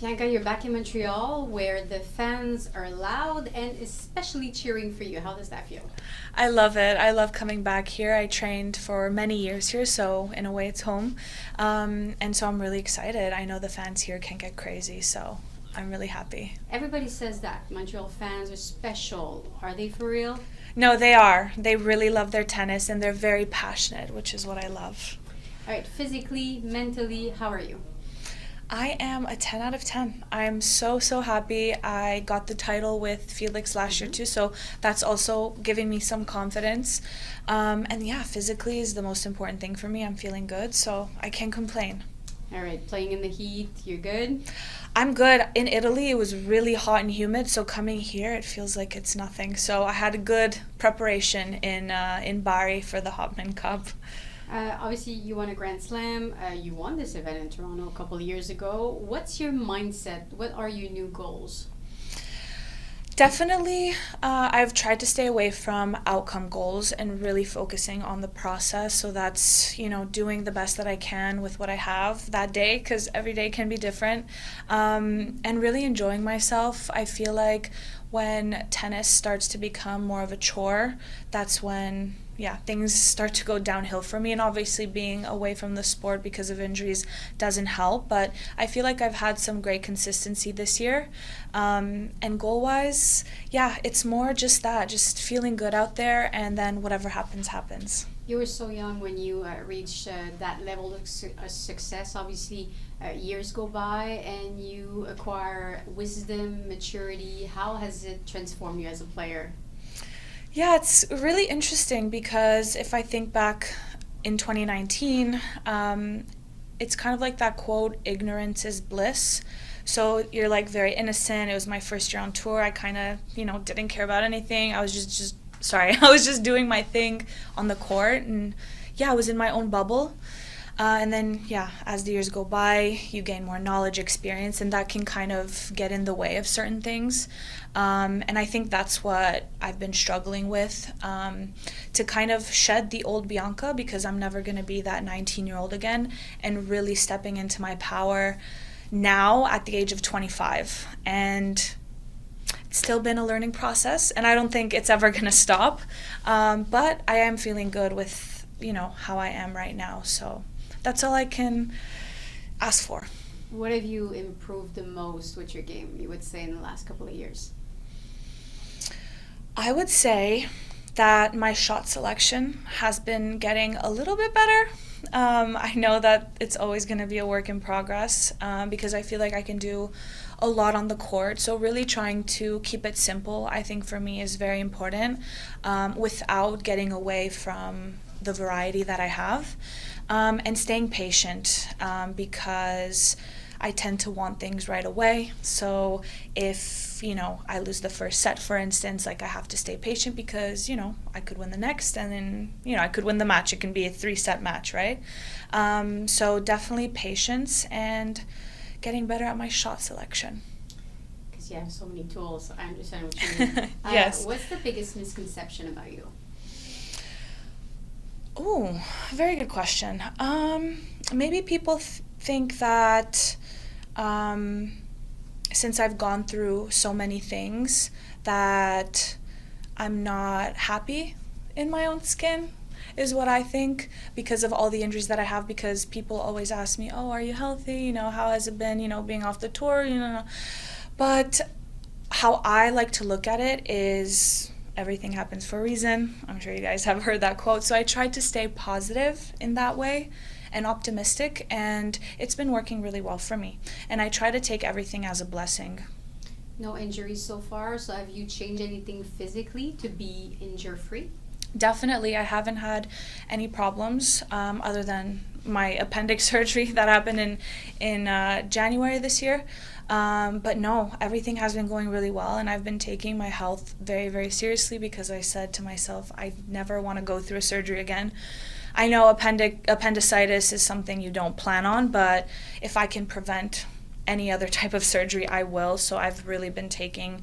Bianca, you're back in Montreal where the fans are loud and especially cheering for you. How does that feel? I love it. I love coming back here. I trained for many years here, so in a way it's home. And so I'm really excited. I know the fans here can get crazy, so I'm really happy. Everybody says that Montreal fans are special. Are they for real? No, they are. They really love their tennis and they're very passionate, which is what I love. All right, physically, mentally, how are you? I am a 10 out of 10. I'm so happy. I got the title with Felix last year too, so that's also giving me some confidence. And yeah, physically is the most important thing for me. I'm feeling good, so I can't complain. All right, playing in the heat, you're good? I'm good. In Italy, it was really hot and humid, so coming here, it feels like it's nothing. So I had a good preparation in Bari for the Hopman Cup. Obviously, you won a Grand Slam. You won this event in Toronto a couple of years ago. What's your mindset? What are your new goals? Definitely, I've tried to stay away from outcome goals and really focusing on the process. So that's, doing the best that I can with what I have that day, because every day can be different. And really enjoying myself. I feel like when tennis starts to become more of a chore, that's when things start to go downhill for me. And obviously being away from the sport because of injuries doesn't help, but I feel like I've had some great consistency this year. And goal-wise, it's more just that, just feeling good out there, and then whatever happens, happens. You were so young when you reached that level of success. Obviously, years go by and you acquire wisdom, maturity. How has it transformed you as a player? Yeah, it's really interesting because if I think back in 2019, it's kind of like that quote, ignorance is bliss. So you're like very innocent. It was my first year on tour. I kind of, didn't care about anything. I was just I was just doing my thing on the court, and I was in my own bubble. And then, as the years go by, you gain more knowledge, experience, and that can kind of get in the way of certain things. And I think that's what I've been struggling with, to kind of shed the old Bianca, because I'm never going to be that 19-year-old again, and really stepping into my power now at the age of 25. And it's still been a learning process, and I don't think it's ever going to stop. But I am feeling good with, how I am right now. So that's all I can ask for. What have you improved the most with your game, you would say, in the last couple of years? I would say that my shot selection has been getting a little bit better. I know that it's always going to be a work in progress, because I feel like I can do a lot on the court. So really trying to keep it simple, I think for me is very important, without getting away from the variety that I have, and staying patient, because I tend to want things right away. So if, I lose the first set, for instance, like I have to stay patient because, I could win the next, and then, I could win the match. It can be a 3-set match, right? So definitely patience and getting better at my shot selection. Because you have so many tools. I understand what you mean. Yes. What's the biggest misconception about you? Oh, very good question. Maybe people think that since I've gone through so many things that I'm not happy in my own skin, is what I think, because of all the injuries that I have, because people always ask me, oh, are you healthy? How has it been, being off the tour, But how I like to look at it is everything happens for a reason. I'm sure you guys have heard that quote. So I tried to stay positive in that way and optimistic, and it's been working really well for me. And I try to take everything as a blessing. No injuries so far, so have you changed anything physically to be injury-free? Definitely, I haven't had any problems, other than my appendix surgery that happened in January this year. But no, everything has been going really well, and I've been taking my health very, very seriously, because I said to myself, I never want to go through a surgery again. I know appendicitis is something you don't plan on, but if I can prevent any other type of surgery, I will. So I've really been taking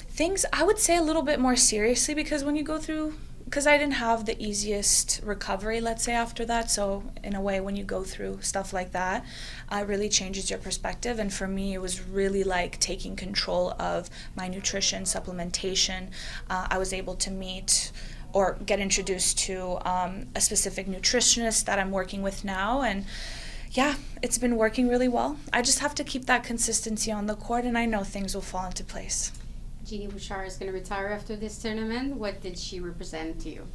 things, I would say, a little bit more seriously, because when you go through because I didn't have the easiest recovery, let's say, after that. So in a way, when you go through stuff like that, it really changes your perspective. And for me, it was really like taking control of my nutrition, supplementation. I was able to meet or get introduced to a specific nutritionist that I'm working with now. And yeah, it's been working really well. I just have to keep that consistency on the court, and I know things will fall into place. Genie Bouchard is going to retire after this tournament. What did she represent to you?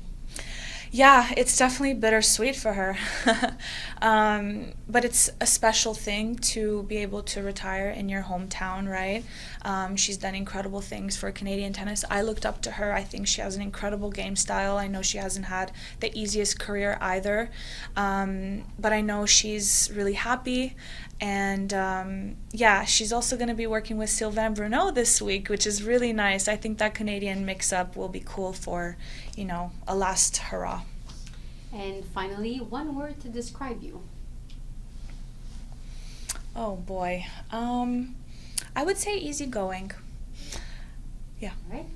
Yeah, it's definitely bittersweet for her. But it's a special thing to be able to retire in your hometown, right? She's done incredible things for Canadian tennis. I looked up to her. I think she has an incredible game style. I know she hasn't had the easiest career either. But I know she's really happy. And yeah, she's also going to be working with Sylvain Bruneau this week, which is really nice. I think that Canadian mix-up will be cool for, a last hurrah. And finally, one word to describe you. Oh boy. I would say easygoing. Yeah. All right.